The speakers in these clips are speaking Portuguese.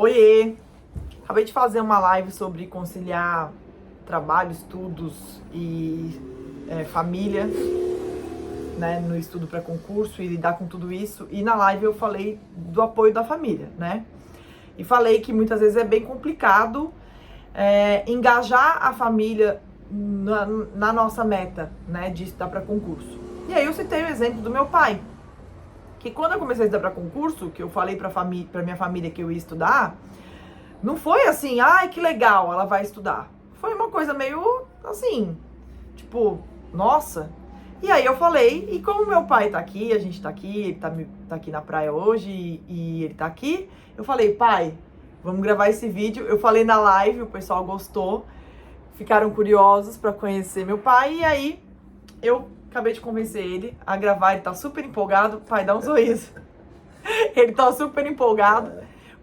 Oiê! Acabei de fazer uma live sobre conciliar trabalho, estudos e família, né, no estudo para concurso e lidar com tudo isso. E na live eu falei do apoio da família, né? E falei que muitas vezes é bem complicado engajar a família na nossa meta, né, de estudar para concurso. E aí eu citei o exemplo do meu pai, que quando eu comecei a estudar para concurso, que eu falei para minha família que eu ia estudar, não foi assim, ai que legal, ela vai estudar. Foi uma coisa meio assim, tipo, nossa. E aí eu falei, e como meu pai tá aqui, a gente tá aqui, ele tá aqui na praia hoje e ele tá aqui, eu falei, pai, vamos gravar esse vídeo. Eu falei na live, o pessoal gostou, ficaram curiosos para conhecer meu pai, e aí eu acabei de convencer ele a gravar, ele tá super empolgado. Pai, dá um sorriso. Ele tá super empolgado,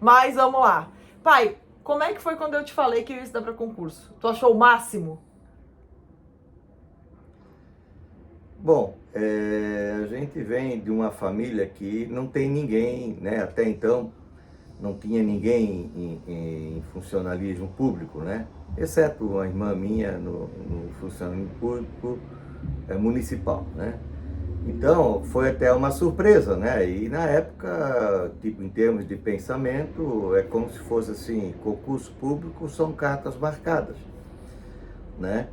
mas vamos lá. Pai, como é que foi quando eu te falei que eu ia estudar para concurso? Tu achou o máximo? Bom, a gente vem de uma família que não tem ninguém, né? Até então não tinha ninguém em funcionalismo público, né? Exceto uma irmã minha no funcionalismo público municipal, né? Então foi até uma surpresa, né? E na época, tipo, em termos de pensamento, é como se fosse assim, concurso público são cartas marcadas, né?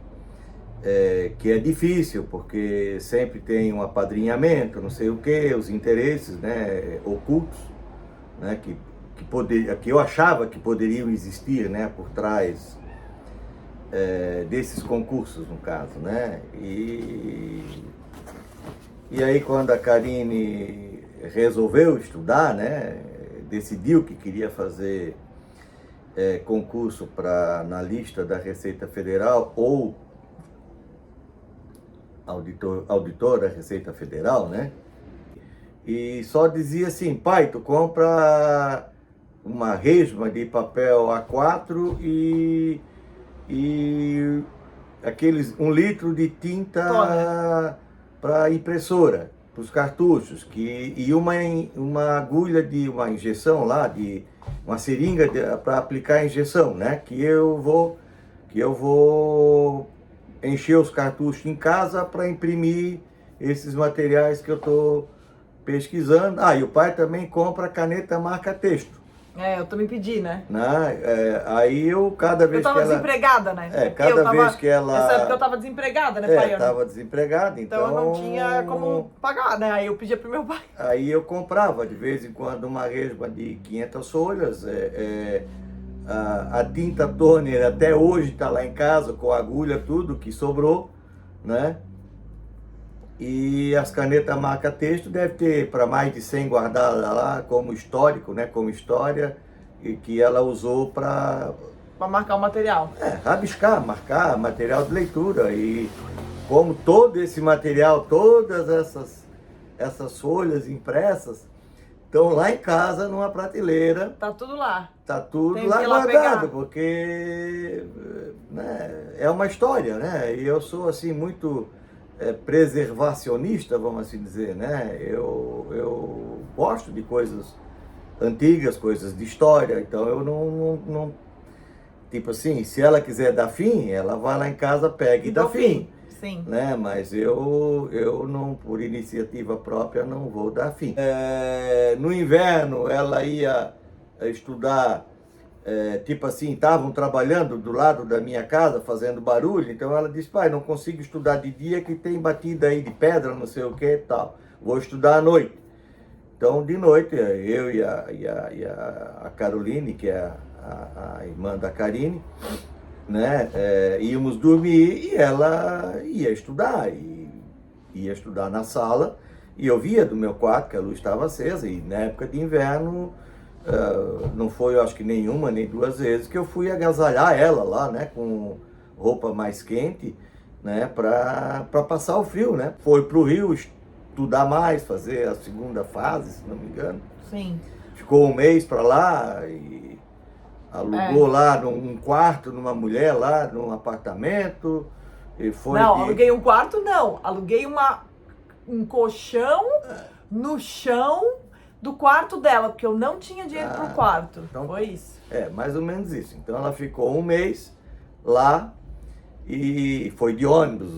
Que é difícil, porque sempre tem um apadrinhamento, não sei o que, os interesses, né, ocultos, né, que eu achava que poderiam existir, né, por trás desses concursos, no caso, né, e aí quando a Karine resolveu estudar, né, decidiu que queria fazer concurso na lista da Receita Federal ou auditor da Receita Federal, né? E só dizia assim, pai, tu compra uma resma de papel A4 e aqueles 1 litro de tinta para impressora, para os cartuchos, e uma agulha de uma injeção lá, de uma seringa para aplicar a injeção, né? Que eu vou encher os cartuchos em casa para imprimir esses materiais que eu estou pesquisando. E o pai também compra caneta marca-texto. Eu também pedi, né? Aí eu, cada vez que ela... Eu tava desempregada, né? Vez que ela... Nessa época eu tava desempregada, né, pai? Eu tava desempregada, então... eu não tinha como pagar, né? Aí eu pedia pro meu pai. Aí eu comprava, de vez em quando, uma resma de 500 folhas. A tinta toner até hoje está lá em casa, com a agulha, tudo que sobrou, né? E as canetas marca-texto deve ter para mais de 100 guardadas lá como histórico, né? Como história, e que ela usou para marcar o material. Rabiscar, marcar material de leitura. E como todo esse material, todas essas folhas impressas, estão lá em casa, numa prateleira. Tá tudo lá. Tá tudo lá guardado, porque né, é uma história, né? E eu sou, assim, muito preservacionista, vamos assim dizer, né? Eu gosto de coisas antigas, coisas de história, então eu não... Tipo assim, se ela quiser dar fim, ela vai lá em casa, pega e dá fim. Sim. Né? Mas eu não, por iniciativa própria, não vou dar fim. No inverno, ela ia estudar, tipo assim, estavam trabalhando do lado da minha casa, fazendo barulho, então ela disse, pai, não consigo estudar de dia que tem batida aí de pedra, não sei o que e tal. Vou estudar à noite. Então, de noite, eu e a Caroline, que é a irmã da Karine, né, íamos dormir e ela ia estudar na sala, e eu via do meu quarto que a luz estava acesa, e na época de inverno não foi, eu acho que nenhuma nem 2 vezes que eu fui agasalhar ela lá, né, com roupa mais quente, né, para passar o frio, né. Foi pro Rio estudar mais, fazer a segunda fase, se não me engano. Sim. Ficou 1 mês para lá e alugou lá um quarto numa mulher lá, num apartamento. E foi aluguei um quarto, não. Aluguei um colchão no chão, do quarto dela, porque eu não tinha dinheiro pro quarto. Então, foi isso. Mais ou menos isso. Então ela ficou um mês lá e foi de ônibus,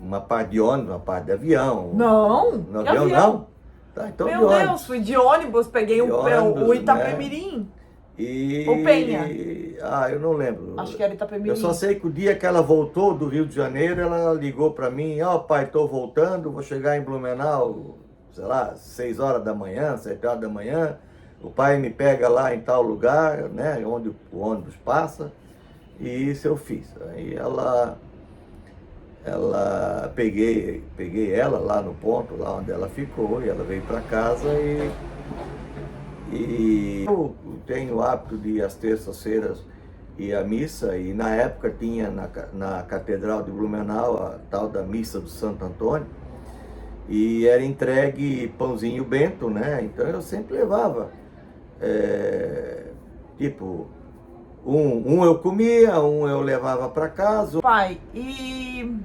uma parte de ônibus, uma parte de avião. Não, No avião não? Tá, então Meu de Deus, ônibus. fui de ônibus, peguei o Itapemirim. E... Ou Penha? Eu não lembro. Acho que era Itapemirim. Eu só sei que o dia que ela voltou do Rio de Janeiro, ela ligou para mim, pai, tô voltando, vou chegar em Blumenau, sei lá, 6 horas da manhã, 7 horas da manhã, o pai me pega lá em tal lugar, né, onde o ônibus passa, e isso eu fiz. Aí peguei ela lá no ponto, lá onde ela ficou, e ela veio para casa e eu tenho o hábito de às terças-feiras ir à missa, e na época tinha na Catedral de Blumenau a tal da Missa do Santo Antônio, e era entregue pãozinho bento, né? Então eu sempre levava, tipo, um eu comia, um eu levava para casa. Pai, e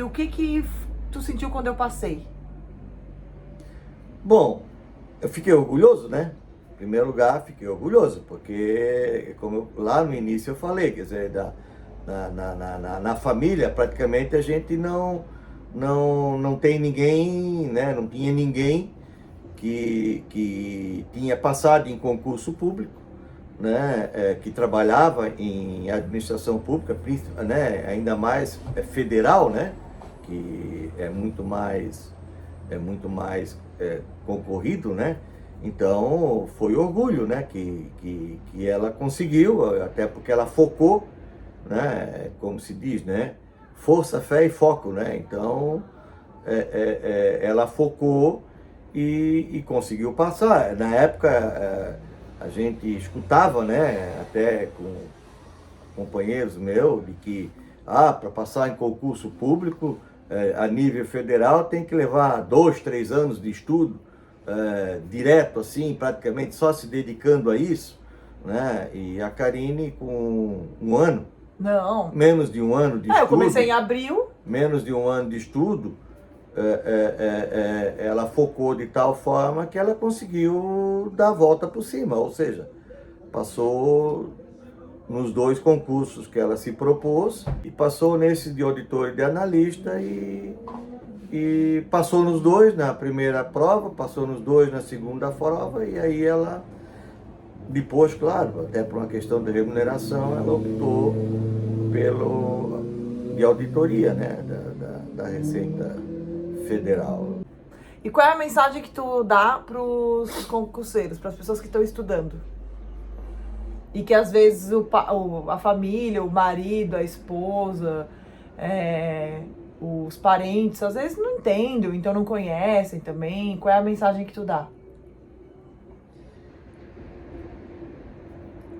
o que tu sentiu quando eu passei? Bom, eu fiquei orgulhoso, né? Em primeiro lugar, fiquei orgulhoso, porque como lá no início eu falei, quer dizer, na família praticamente a gente não tem ninguém, né? Não tinha ninguém que tinha passado em concurso público, né? Que trabalhava em administração pública, né? Ainda mais federal, né? Que é muito mais concorrido, né? Então foi orgulho, né? Que ela conseguiu, até porque ela focou, né? Como se diz, né? Força, fé e foco, né? Então ela focou e conseguiu passar. Na época a gente escutava, né? Até com companheiros meus, de que para passar em concurso público a nível federal tem que levar 2, 3 anos de estudo, direto assim, praticamente só se dedicando a isso, né? E a Karine com um ano, Não. menos de um ano de estudo. Eu comecei em abril. Menos de um ano de estudo, ela focou de tal forma que ela conseguiu dar a volta por cima, ou seja, passou nos 2 concursos que ela se propôs, e passou nesse de auditor e de analista, e passou nos 2 na primeira prova, passou nos 2 na segunda prova, e aí ela, depois, claro, até por uma questão de remuneração, ela optou de auditoria, né, da Receita Federal. E qual é a mensagem que tu dá para os concurseiros, para as pessoas que estão estudando? E que às vezes a família, o marido, a esposa, os parentes, às vezes não entendem, então não conhecem também. Qual é a mensagem que tu dá?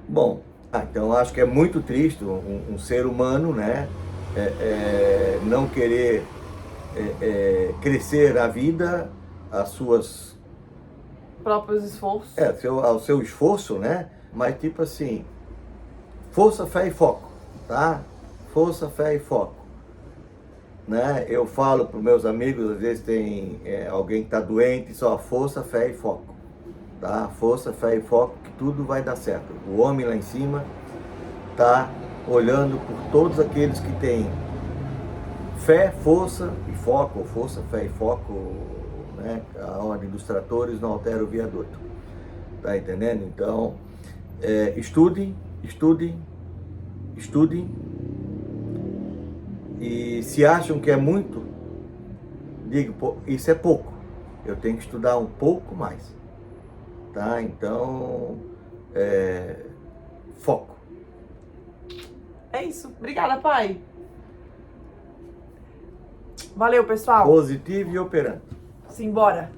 Bom, então acho que é muito triste um ser humano, né, não querer crescer a vida, as suas Próprios esforços. ao seu esforço, né? Mas tipo assim, força, fé e foco, tá? Força, fé e foco, né? Eu falo para os meus amigos, às vezes tem alguém que está doente, só força, fé e foco, tá? Força, fé e foco, que tudo vai dar certo. O homem lá em cima tá olhando por todos aqueles que têm fé, força e foco, ou força, fé e foco, né? A ordem dos tratores não altera o viaduto, tá entendendo? Então, estudem, e se acham que é muito, digo, isso é pouco, eu tenho que estudar um pouco mais, tá? Então, foco. É isso. Obrigada, pai. Valeu, pessoal. Positivo e operante. Simbora.